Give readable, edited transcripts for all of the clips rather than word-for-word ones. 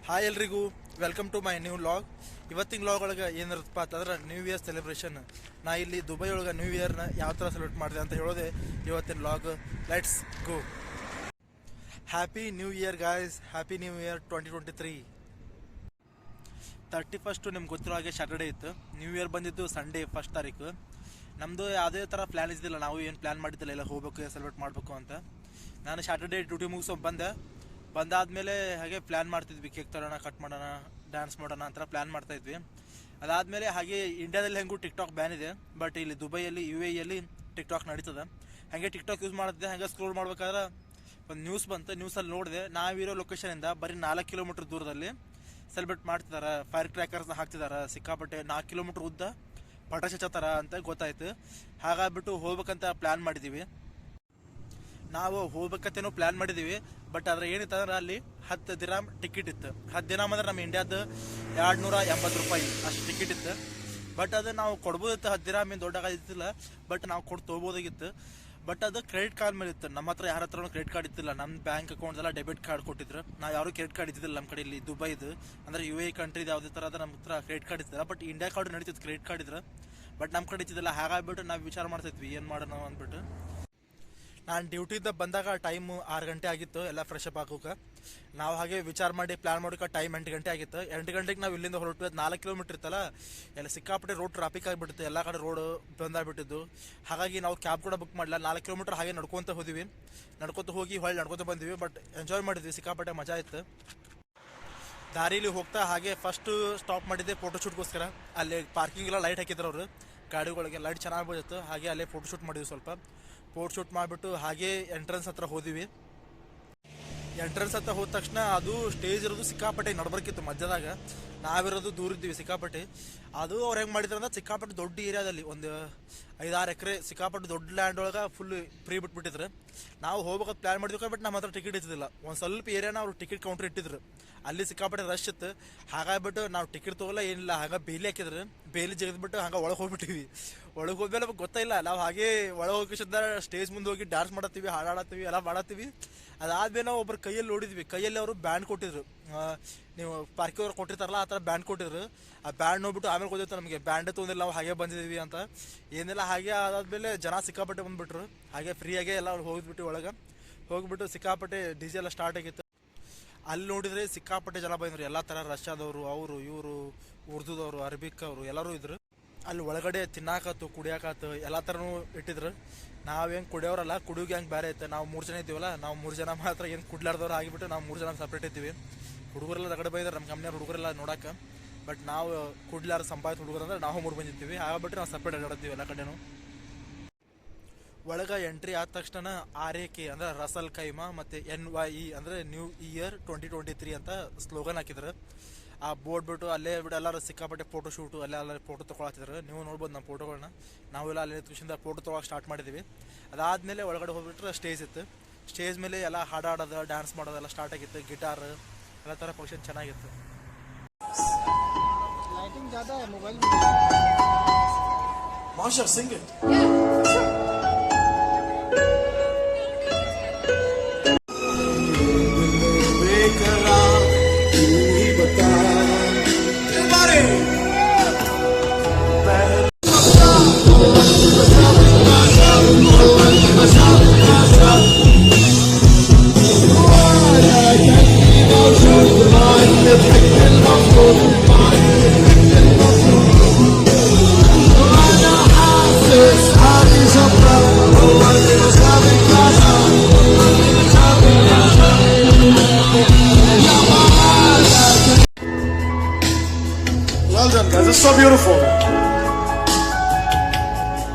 Hi ಎಲ್ರಿಗೂ, welcome to my new log. ಇವತ್ತಿನ log ಒಳಗೆ ಏನಿರುತ್ತಪ್ಪ ಅಂತಂದ್ರೆ ನ್ಯೂ ಇಯರ್ ಸೆಲೆಬ್ರೇಷನ್. ನಾ ಇಲ್ಲಿ ದುಬೈ ಒಳಗೆ ನ್ಯೂ ಇಯರ್ನ ಯಾವ ಥರ ಸೆಲೆಬ್ರೇಟ್ ಮಾಡಿದೆ ಅಂತ ಹೇಳೋದೆ ಇವತ್ತಿನ log. Let's go. Happy new year guys, happy new year 2023. 31 ನಿಮ್ಗೆ ಗೊತ್ತಿರೋ ಹಾಗೆ ಸ್ಯಾಟರ್ಡೇ ಇತ್ತು. ನ್ಯೂ ಇಯರ್ ಬಂದಿದ್ದು ಸಂಡೇ 1 ತಾರೀಕು. ನಮ್ಮದು ಯಾವುದೇ ಥರ ಪ್ಲ್ಯಾನ್ ಇದ್ದಿಲ್ಲ, ನಾವು ಏನು ಪ್ಲ್ಯಾನ್ ಮಾಡಿದ್ದಿಲ್ಲ, ಎಲ್ಲ ಹೋಗ್ಬೇಕು ಸೆಲೆಬ್ರೇಟ್ ಮಾಡಬೇಕು ಅಂತ. ನಾನು ಸ್ಯಾಟರ್ಡೇ ಡ್ಯೂಟಿ ಮುಗಿಸೋ ಬಂದಾದಮೇಲೆ ಹಾಗೆ ಪ್ಲ್ಯಾನ್ ಮಾಡ್ತಿದ್ವಿ, ಕೇಕ್ ತರೋಣ, ಕಟ್ ಮಾಡೋಣ, ಡ್ಯಾನ್ಸ್ ಮಾಡೋಣ ಅಂತ ಪ್ಲ್ಯಾನ್ ಮಾಡ್ತಾಯಿದ್ವಿ. ಅದಾದಮೇಲೆ ಹಾಗೆ ಇಂಡಿಯಾದಲ್ಲಿ ಹೆಂಗೂ ಟಿಕ್ಟಾಕ್ ಬ್ಯಾನ್ ಇದೆ, ಬಟ್ ಇಲ್ಲಿ ದುಬೈಯಲ್ಲಿ UAEಯಲ್ಲಿ ಟಿಕ್ಟಾಕ್ ನಡೀತದೆ. ಹಾಗೆ ಟಿಕ್ಟಾಕ್ ಯೂಸ್ ಮಾಡಿದೆ. ಹಾಗೆ ಸ್ಕ್ರೋಲ್ ಮಾಡ್ಬೇಕಾದ್ರೆ ಒಂದು ನ್ಯೂಸ್ ಬಂತು. ನ್ಯೂಸಲ್ಲಿ ನೋಡಿದೆ, ನಾವಿರೋ ಲೊಕೇಶನಿಂದ ಬರೀ 4 ಕಿಲೋಮೀಟ್ರ್ ದೂರದಲ್ಲಿ ಸೆಲೆಬ್ರೇಟ್ ಮಾಡ್ತಿದ್ದಾರೆ. ಫೈರ್ ಕ್ರ್ಯಾಕರ್ಸ್ನ ಹಾಕ್ತಿದ್ದಾರೆ ಸಿಕ್ಕಾಪಟ್ಟೆ. 4 ಕಿಲೋಮೀಟ್ರ್ ಉದ್ದ ಪಟಾಕಿ ಹಚ್ಚತ್ತಾರ ಅಂತ ಗೊತ್ತಾಯ್ತು. ಹಾಗಾಗ್ಬಿಟ್ಟು ಹೋಗ್ಬೇಕಂತ ಪ್ಲ್ಯಾನ್ ಮಾಡಿದ್ದೀವಿ. ನಾವು ಹೋಗ್ಬೇಕಂತೇನೋ ಪ್ಲ್ಯಾನ್ ಮಾಡಿದ್ದೀವಿ, ಬಟ್ ಅದ್ರ ಏನಿತ್ತು ಅಂದ್ರೆ ಅಲ್ಲಿ 10 ದಿನಾಮ್ ಟಿಕೆಟ್ ಇತ್ತು. 10 ದಿನಾಮ್ ಅಂದ್ರೆ ನಮ್ಮ ಇಂಡಿಯಾದ 280 ರೂಪಾಯಿ ಅಷ್ಟು ಟಿಕೆಟ್ ಇತ್ತು. ಬಟ್ ಅದು ನಾವು ಕೊಡ್ಬೋದಿತ್ತು. 10 ದಿನಾಮ್ ಏನು ದೊಡ್ಡ ಇದ್ದಿಲ್ಲ, ಬಟ್ ನಾವು ಕೊಟ್ಟು ತೊಗೋಬೋದಾಗಿತ್ತು. ಬಟ್ ಅದು ಕ್ರೆಡಿಟ್ ಕಾರ್ಡ್ ಮೇಲೆ ಇತ್ತು. ನಮ್ಮ ಹತ್ರ ಯಾರ ಹತ್ರನೂ ಕ್ರೆಡಿಟ್ ಕಾರ್ಡ್ ಇತ್ತಿಲ್ಲ. ನಮ್ಮ ಬ್ಯಾಂಕ್ ಅಕೌಂಟ್ದೆಲ್ಲ ಡೆಬಿಟ್ ಕಾರ್ಡ್ ಕೊಟ್ಟಿದ್ರು. ನಾವು ಯಾರು ಕ್ರೆಡಿಟ್ ಕಾರ್ಡ್ ಇದ್ದಿಲ್ಲ ನಮ್ಮ ಕಡೆ. ಇಲ್ಲಿ ದುಬೈದು ಅಂದರೆ UAE ಕಂಟ್ರಿದು ಯಾವುದೇ ಥರ ನಮ್ಮ ಹತ್ರ ಕ್ರೆಡಿಟ್ ಕಾರ್ಡ್ ಇದ್ದಿಲ್ಲ. ಬಟ್ ಇಂಡಿಯಾ ಕಾರ್ಡ್ ನಡೀತಿತ್ತು ಕ್ರೆಡಿಟ್ ಕಾರ್ಡ್ ಇದ್ರೆ, ಬಟ್ ನಮ್ಮ ಕಡೆ ಇದ್ದಿದ್ದಿಲ್ಲ. ಹಾಗಾಗ್ಬಿಟ್ಟು ನಾವು ವಿಚಾರ ಮಾಡ್ತಿದ್ವಿ ಏನು ಮಾಡೋಣ ಅಂದ್ಬಿಟ್ಟು. ನಾನು ಡ್ಯೂಟಿಯಿಂದ ಬಂದಾಗ ಟೈಮು 6 ಗಂಟೆ ಆಗಿತ್ತು ಎಲ್ಲ ಫ್ರೆಶ್ ಅಪ್ ಆಗೋಕೆ. ನಾವು ಹಾಗೆ ವಿಚಾರ ಮಾಡಿ ಪ್ಲ್ಯಾನ್ ಮಾಡೋಕೆ ಟೈಮ್ 8 ಗಂಟೆ ಆಗಿತ್ತು. 8 ಗಂಟೆಗೆ ನಾವು ಇಲ್ಲಿಂದ ಹೊರಟು 4 ಕಿಲೋಮೀಟ್ರ್ ಇತ್ತಲ್ಲ, ಎಲ್ಲ ಸಿಕ್ಕಾಪಟ್ಟೆ ರೋಡ್ ಟ್ರಾಫಿಕ್ ಆಗಿಬಿಟ್ಟಿತ್ತು. ಎಲ್ಲ ಕಡೆ ರೋಡ್ ಬಂದಾಗ್ಬಿಟ್ಟಿದ್ದು. ಹಾಗಾಗಿ ನಾವು ಕ್ಯಾಬ್ ಕೂಡ ಬುಕ್ ಮಾಡಲಿಲ್ಲ. 4 ಕಿಲೋಮೀಟ್ರ್ ಹಾಗೆ ನಡ್ಕೊತ ಹೋದ್ವಿ. ಹೋಗಿ ಹೊಳ್ಳಿ ನಡ್ಕೊತ ಬಂದ್ವಿ. ಬಟ್ ಎಂಜಾಯ್ ಮಾಡಿದ್ವಿ, ಸಿಕ್ಕಾಪಟ್ಟೆ ಮಜಾ ಇತ್ತು. ದಾರಿಲಿ ಹೋಗ್ತಾ ಹಾಗೆ ಫಸ್ಟ್ ಸ್ಟಾಪ್ ಮಾಡಿದ್ದೆ ಫೋಟೋಶೂಟ್ಗೋಸ್ಕರ. ಅಲ್ಲಿ ಪಾರ್ಕಿಂಗ್ ಎಲ್ಲ ಲೈಟ್ ಹಾಕಿದ್ರು ಅವರು ಗಾಡಿಗಳಿಗೆ. ಲೈಟ್ ಚೆನ್ನಾಗಿ ಬಂದಿತ್ತು. ಹಾಗೆ ಅಲ್ಲೇ ಫೋಟೋಶೂಟ್ ಮಾಡಿದ್ವಿ. ಸ್ವಲ್ಪ ಫೋಟೋಶೂಟ್ ಮಾಡಿಬಿಟ್ಟು ಹಾಗೆ ಎಂಟ್ರೆನ್ಸ್ ಹತ್ರ ಹೋದ್ವಿ. ಎಂಟ್ರೆನ್ಸ್ ಹತ್ರ ಹೋದ ತಕ್ಷಣ ಅದು ಸ್ಟೇಜ್ ಇರೋದು ಸಿಕ್ಕಾಪಟ್ಟೆ ನಡ್ಬರ್ಕಿತ್ತು ಮಧ್ಯದಾಗ. ನಾವಿರೋದು ದೂರ ಇದ್ದೀವಿ ಸಿಕ್ಕಾಪಟ್ಟೆ. ಅದು ಅವ್ರು ಹೆಂಗೆ ಮಾಡಿದ್ರು ಅಂದ್ರೆ ಸಿಕ್ಕಾಪಟ್ಟೆ ದೊಡ್ಡ ಏರಿಯಾದಲ್ಲಿ ಒಂದು 5-6 ಎಕರೆ ಸಿಕ್ಕಾಪಟ್ಟೆ ದೊಡ್ಡ ಲ್ಯಾಂಡ್ ಒಳಗೆ ಫುಲ್ ಫ್ರೀ ಬಿಟ್ಬಿಟ್ಟಿದ್ರು. ನಾವು ಹೋಗ್ಬೇಕಂತ ಪ್ಲ್ಯಾನ್ ಮಾಡಿದ್ವಿ, ಬಟ್ ನಮ್ಮ ಹತ್ರ ಟಿಕೆಟ್ ಇದ್ದಿಲ್ಲ. ಒಂದು ಸ್ವಲ್ಪ ಏರಿಯಾನ ಅವ್ರು ಟಿಕೆಟ್ ಕೌಂಟ್ರ್ ಇಟ್ಟಿದ್ರು. ಅಲ್ಲಿ ಸಿಕ್ಕಾಪಟ್ಟೆ ರಶ್ ಇತ್ತು. ಹಾಗಾಗ್ಬಿಟ್ಟು ನಾವು ಟಿಕೆಟ್ ತೊಗೊಲ್ಲ ಏನಿಲ್ಲ, ಹಾಗೆ ಬೇಲಿ ಹಾಕಿದ್ರು. ಬೇಲಿ ಜಗದ್ಬಿಟ್ಟು ಹಂಗೆ ಒಳಗೆ ಹೋಗ್ಬಿಟ್ಟಿವಿ. ಒಳಗೆ ಹೋದ್ಮೇಲೆ ನಮಗೆ ಗೊತ್ತಾಯಿಲ್ಲ. ನಾವು ಹಾಗೆ ಒಳಗೆ ಹೋಗಿಸಿದ ಸ್ಟೇಜ್ ಮುಂದೆ ಹೋಗಿ ಡ್ಯಾನ್ಸ್ ಮಾಡತ್ತೀವಿ, ಹಾಡಾಡತ್ತೀವಿ, ಎಲ್ಲ ಮಾಡತ್ತೀವಿ. ಅದಾದ್ಮೇಲೆ ನಾವು ಒಬ್ಬರು ಕೈಯಲ್ಲಿ ನೋಡಿದ್ವಿ. ಕೈಯಲ್ಲಿ ಅವರು ಬ್ಯಾಂಡ್ ಕೊಟ್ಟಿದ್ರು. ನೀವು ಪಾರ್ಕಿ ಅವ್ರು ಕೊಟ್ಟಿರ್ತಾರಲ್ಲ ಆ ಥರ ಬ್ಯಾಂಡ್ ಕೊಟ್ಟಿದ್ರು. ಆ ಬ್ಯಾಂಡ್ ನೋಡ್ಬಿಟ್ಟು ಆಮೇಲೆ ಗೊತ್ತಿತ್ತು ನಮಗೆ ಬ್ಯಾಂಡೇ ತೊಗೊಂಡಿಲ್ಲ, ನಾವು ಹಾಗೆ ಬಂದಿದ್ದೀವಿ ಅಂತ. ಏನೆಲ್ಲ ಹಾಗೆ ಅದಾದಮೇಲೆ ಜನ ಸಿಕ್ಕಾಪಟ್ಟೆ ಬಂದುಬಿಟ್ರು. ಹಾಗೆ ಫ್ರೀಯಾಗೆ ಎಲ್ಲ ಹೋಗಿಬಿಟ್ಟು ಒಳಗೆ ಹೋಗಿಬಿಟ್ಟು ಸಿಕ್ಕಾಪಟ್ಟೆ DJ ಎಲ್ಲ ಸ್ಟಾರ್ಟ್ ಆಗಿತ್ತು. ಅಲ್ಲಿ ನೋಡಿದರೆ ಸಿಕ್ಕಾಪಟ್ಟೆ ಜನ ಬಂದರು. ಎಲ್ಲ ಥರ ರಷ್ಯಾದವರು, ಅವರು ಇವರು, ಉರ್ದುದವರು, ಅರಬಿಕ್ ಅವರು ಎಲ್ಲರೂ ಇದ್ರು. ಅಲ್ಲಿ ಒಳಗಡೆ ತಿನ್ನಾಕತ್ತು, ಕುಡಿಯಾಕತ್ತು ಎಲ್ಲ ಥರನೂ ಇಟ್ಟಿದ್ರು. ನಾವೇನು ಕುಡಿಯೋರಲ್ಲ, ಕುಡಿಯೋಕೆ ಹೆಂಗೆ ಬೇರೆ ಇತ್ತು. ನಾವು 3 ಜನ ಇದ್ದೀವಲ್ಲ, ನಾವು 3 ಜನ ಮಾತ್ರ ಏನು ಕುಡ್ಲಾರ್ದವ್ರು ಆಗಿಬಿಟ್ಟು ನಾವು 3 ಜನ ಸಪ್ರೇಟ್ ಇದ್ದೀವಿ. ಹುಡುಗರೆಲ್ಲ ಹೊರಗಡೆ ಬಂದಿದ್ದಾರೆ ನಮ್ಮ ಕಂಪ್ನಿಯವ್ರು ಹುಡುಗರೆಲ್ಲ ನೋಡೋಕೆ. ಬಟ್ ನಾವು ಕುಡ್ಲಾರ ಸಂಪಾದಿತ ಹುಡುಗರು ಅಂದರೆ ನಾವು 3 ಬಂದಿರ್ತೀವಿ. ಆಗ್ಬಿಟ್ಟು ನಾವು ಸಪ್ರೇಟ್ ಅಡ್ಡಾಡ್ತೀವಿ ಎಲ್ಲ ಕಡೆನೂ. ಒಳಗೆ ಎಂಟ್ರಿ ಆದ ತಕ್ಷಣ RAK ಅಂದರೆ ರಸಲ್ ಖೈಮಾ ಮತ್ತು NYE ಅಂದರೆ ನ್ಯೂ ಇಯರ್ 2023 ಅಂತ ಸ್ಲೋಗನ್ ಹಾಕಿದ್ರು. ಆ ಬೋರ್ಡ್ ಬಿಟ್ಟು ಅಲ್ಲೇ ಬಿಟ್ಟು ಎಲ್ಲರೂ ಸಿಕ್ಕಾಪಟ್ಟೆ ಫೋಟೋಶೂಟು ಅಲ್ಲೇ ಫೋಟೋ ತೊಗೊಳತ್ತಿದ್ರು. ನೀವು ನೋಡ್ಬೋದು ನಮ್ಮ ಫೋಟೋಗಳನ್ನ. ನಾವೆಲ್ಲ ಅಲ್ಲೇ ಖುಷಿಯಿಂದ ಫೋಟೋ ತೊಗೊಳಕ್ಕೆ ಸ್ಟಾರ್ಟ್ ಮಾಡಿದ್ದೀವಿ. ಅದಾದಮೇಲೆ ಒಳಗಡೆ ಹೋಗ್ಬಿಟ್ರೆ ಸ್ಟೇಜ್ ಇತ್ತು. ಸ್ಟೇಜ್ ಮೇಲೆ ಎಲ್ಲ ಹಾಡಾಡೋದು, ಡ್ಯಾನ್ಸ್ ಮಾಡೋದೆಲ್ಲ ಸ್ಟಾರ್ಟ್ ಆಗಿತ್ತು. ಗಿಟಾರ್ ಎಲ್ಲ ಥರ ಫಂಕ್ಷನ್ ಚೆನ್ನಾಗಿತ್ತು. लाइटिंग ज़्यादा है mobile Masha, sing it. Well done, guys. It's so beautiful.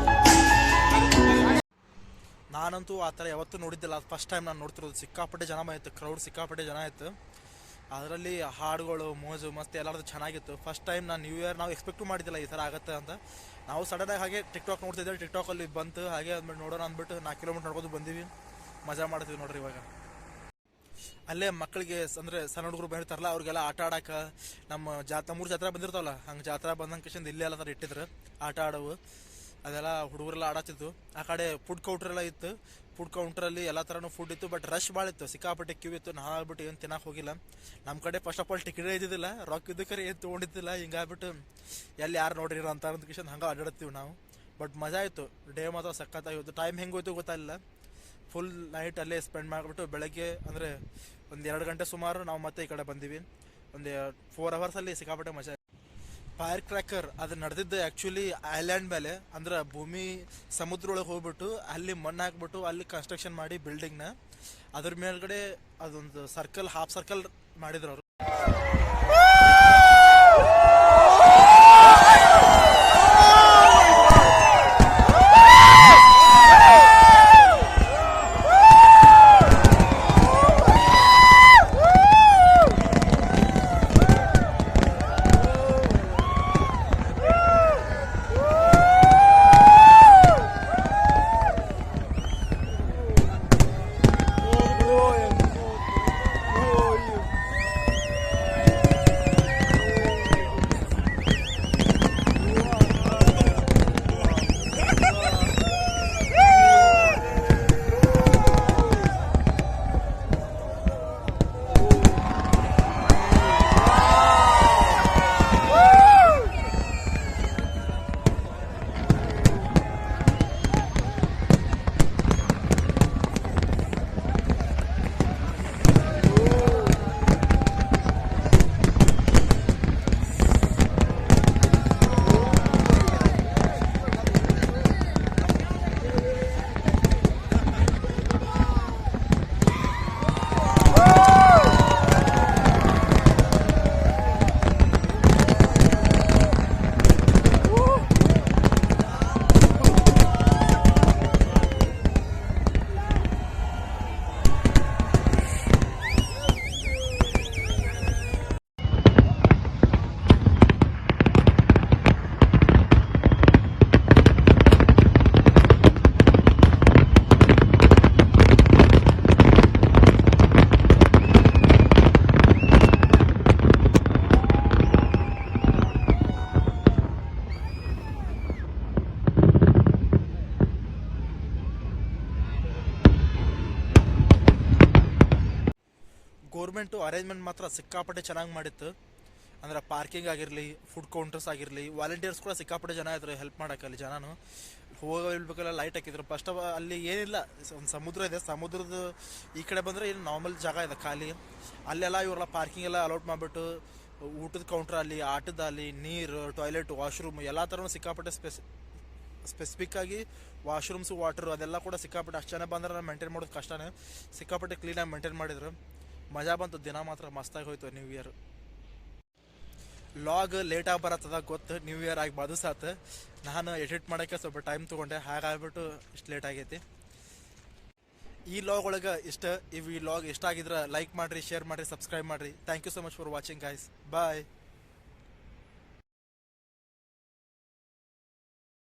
ನಾನಂತೂ ಆ ಥರ ಯಾವತ್ತೂ ನೋಡಿದ್ದಿಲ್ಲ. ಅದು ಫಸ್ಟ್ ಟೈಮ್ ನಾನು ನೋಡ್ತಿರೋದು. ಸಿಕ್ಕಾಪಟ್ಟೆ ಜನ ಇತ್ತು, ಕ್ರೌಡ್ ಸಿಕ್ಕಾಪಟ್ಟೆ ಜನ ಇತ್ತು. ಅದರಲ್ಲಿ ಹಾಡುಗಳು, ಮೋಜು ಮಸ್ತಿ ಎಲ್ಲರದ್ದು ಚೆನ್ನಾಗಿತ್ತು. ಫಸ್ಟ್ ಟೈಮ್ ನಾನು ನ್ಯೂ ಇಯರ್ ನಾವು ಎಕ್ಸ್ಪೆಕ್ಟು ಮಾಡಿದ್ದಿಲ್ಲ ಈ ಥರ ಆಗುತ್ತೆ ಅಂತ. ನಾವು ಸಡನ್ನಾಗಿ ಹಾಗೆ ಟಿಕ್ಟಾಕ್ ನೋಡ್ತಿದ್ದೆ. ಟಿಕ್ಟಾಕಲ್ಲಿ ಬಂತು. ಹಾಗೆ ಅಂದ್ಬಿಟ್ಟು ನೋಡೋಣ ಅಂದ್ಬಿಟ್ಟು 4 ಕಿಲೋಮೀಟ್ರ್ ನಡ್ಕೊಂಡು ಬಂದೀವಿ. ಮಜಾ ಮಾಡ್ತೀವಿ ನೋಡ್ರಿ. ಇವಾಗ ಅಲ್ಲೇ ಮಕ್ಕಳಿಗೆ ಅಂದರೆ ಸಣ್ಣ ಹುಡುಗರು ಬಂದಿರ್ತಾರಲ್ಲ ಅವ್ರಿಗೆಲ್ಲ ಆಟ ಆಡೋಕೆ ನಮ್ಮ ನಮ್ಮೂರು ಜಾತ್ರೆ ಬಂದಿರ್ತಾವಲ್ಲ, ಹಂಗೆ ಜಾತ್ರೆ ಬಂದಂಗೆ ಕಿಶನ್ ಇಲ್ಲೇ ಎಲ್ಲ ಥರ ಇಟ್ಟಿದ್ರು ಆಟ ಆಡೋವು. ಅದೆಲ್ಲ ಹುಡುಗರೆಲ್ಲ ಆಡತ್ತಿದ್ದು. ಆ ಕಡೆ ಫುಡ್ ಕೌಂಟ್ರೆಲ್ಲ ಇತ್ತು. ಫುಡ್ ಕೌಂಟ್ರಲ್ಲಿ ಎಲ್ಲ ಥರನೂ ಫುಡ್ ಇತ್ತು, ಬಟ್ ರಶ್ ಭಾಳ ಇತ್ತು, ಸಿಕ್ಕಾಪಟ್ಟೆ ಕ್ಯೂ ಇತ್ತು. ನಾನು ಆಗ್ಬಿಟ್ಟು ಏನು ತಿನ್ನಕ್ಕೆ ಹೋಗಿಲ್ಲ. ನಮ್ಮ ಕಡೆ ಫಸ್ಟ್ ಆಫ್ ಆಲ್ ಟಿಕೆಟೇ ಇದ್ದಿದ್ದಿಲ್ಲ, ರೊಕ್ಕ ಇದ್ದಕ್ಕರೆ ಏನು ತೊಗೊಂಡಿದ್ದಿಲ್ಲ. ಹಿಂಗಾಗ್ಬಿಟ್ಟು ಎಲ್ಲಿ ಯಾರು ನೋಡಿರ ಅಂತ ಅಂದ್ಕಿಶನ್ ಹಂಗೆ ಅಡ್ಡಾಡ್ತೀವಿ ನಾವು. ಬಟ್ ಮಜಾ ಆಯಿತು, ಡೇ ಮಾತ್ರ ಸಖತ್ತಾಗಿತ್ತು. ಟೈಮ್ ಹೆಂಗೆ ಹೋಯ್ತು ಗೊತ್ತಾಗಿಲ್ಲ. ಫುಲ್ ನೈಟ್ ಅಲ್ಲೇ ಸ್ಪೆಂಡ್ ಮಾಡಿಬಿಟ್ಟು ಬೆಳಗ್ಗೆ ಅಂದರೆ ಒಂದು 2 ಗಂಟೆ ಸುಮಾರು ನಾವು ಮತ್ತೆ ಈ ಕಡೆ ಬಂದೀವಿ. ಒಂದು 4 ಅವರ್ಸಲ್ಲಿ ಸಿಕ್ಕಾಪಟ್ಟೆ ಮಜಾ. ಫೈರ್ ಕ್ರ್ಯಾಕರ್ ಅದು ನಡೆದಿದ್ದು ಆ್ಯಕ್ಚುಲಿ ಐಲ್ಯಾಂಡ್ ಮೇಲೆ, ಅಂದ್ರೆ ಭೂಮಿ ಸಮುದ್ರ ಒಳಗೆ ಹೋಗ್ಬಿಟ್ಟು ಅಲ್ಲಿ ಮಣ್ಣು ಹಾಕ್ಬಿಟ್ಟು ಅಲ್ಲಿ ಕನ್ಸ್ಟ್ರಕ್ಷನ್ ಮಾಡಿ ಬಿಲ್ಡಿಂಗ್ನ ಅದ್ರ ಮೇಲ್ಗಡೆ ಅದೊಂದು ಸರ್ಕಲ್, ಹಾಫ್ ಸರ್ಕಲ್ ಮಾಡಿದ್ರು ಅವರು. ಗೌರ್ಮೆಂಟು ಅರೇಂಜ್ಮೆಂಟ್ ಮಾತ್ರ ಸಿಕ್ಕಾಪಟ್ಟೆ ಚೆನ್ನಾಗಿ ಮಾಡಿತ್ತು. ಅಂದ್ರೆ ಪಾರ್ಕಿಂಗ್ ಆಗಿರಲಿ, ಫುಡ್ ಕೌಂಟರ್ಸ್ ಆಗಿರಲಿ, ವಾಲಂಟಿಯರ್ಸ್ ಕೂಡ ಸಿಕ್ಕಾಪಟ್ಟೆ ಜನ ಇದ್ರು ಹೆಲ್ಪ್ ಮಾಡೋಕ್ಕೆ. ಅಲ್ಲಿ ಜನನು ಹೋಗಬೇಕೆಲ್ಲ ಲೈಟ್ ಹಾಕಿದ್ರು. ಫಸ್ಟ್ ಅಲ್ಲಿ ಏನಿಲ್ಲ, ಒಂದು ಸಮುದ್ರ ಇದೆ, ಸಮುದ್ರದ ಈ ಕಡೆ ಬಂದರೆ ಏನು ನಾರ್ಮಲ್ ಜಾಗ ಇದೆ ಖಾಲಿ. ಅಲ್ಲೆಲ್ಲ ಇವರೆಲ್ಲ ಪಾರ್ಕಿಂಗ್ ಎಲ್ಲ ಅಲೌಟ್ ಮಾಡಿಬಿಟ್ಟು ಊಟದ ಕೌಂಟ್ರ್ ಅಲ್ಲಿ, ಆಟದ ಅಲ್ಲಿ, ನೀರು, ಟಾಯ್ಲೆಟ್, ವಾಶ್ರೂಮ್ ಎಲ್ಲ ಥರನೂ ಸಿಕ್ಕಾಪಟ್ಟೆ ಸ್ಪೆಸಿಫಿಕ್ಕಾಗಿ ವಾಶ್ರೂಮ್ಸು, ವಾಟರು ಅದೆಲ್ಲ ಕೂಡ ಸಿಕ್ಕಾಪಟ್ಟೆ. ಅಷ್ಟು ಜನ ಬಂದ್ರೆ ಮೇಂಟೈನ್ ಮಾಡೋದು ಕಷ್ಟನೇ, ಸಿಕ್ಕಾಪಟ್ಟೆ ಕ್ಲೀನಾಗಿ ಮೇಂಟೈನ್ ಮಾಡಿದ್ರು. ಮಜಾ ಬಂತು, ದಿನ ಮಾತ್ರ ಮಸ್ತಾಗಿ ಹೋಯ್ತು ನ್ಯೂ ಇಯರ್. ಲಾಗ್ ಲೇಟಾಗಿ ಬರತ್ತದ ಗೊತ್ತು, ನ್ಯೂ ಇಯರ್ ಆಗಿ ಬದುಸಾತು. ನಾನು ಎಡಿಟ್ ಮಾಡೋಕ್ಕೆ ಸ್ವಲ್ಪ ಟೈಮ್ ತೊಗೊಂಡೆ, ಹಾಗಾಗ್ಬಿಟ್ಟು ಇಷ್ಟು ಲೇಟ್ ಆಗೈತಿ. ಈ ಲಾಗ್ ಒಳಗೆ ಈ ಲಾಗ್ ಇಷ್ಟ ಆಗಿದ್ರೆ ಲೈಕ್ ಮಾಡಿರಿ, ಶೇರ್ ಮಾಡಿರಿ, ಸಬ್ಸ್ಕ್ರೈಬ್ ಮಾಡಿರಿ. Thank you so much for watching guys. Bye.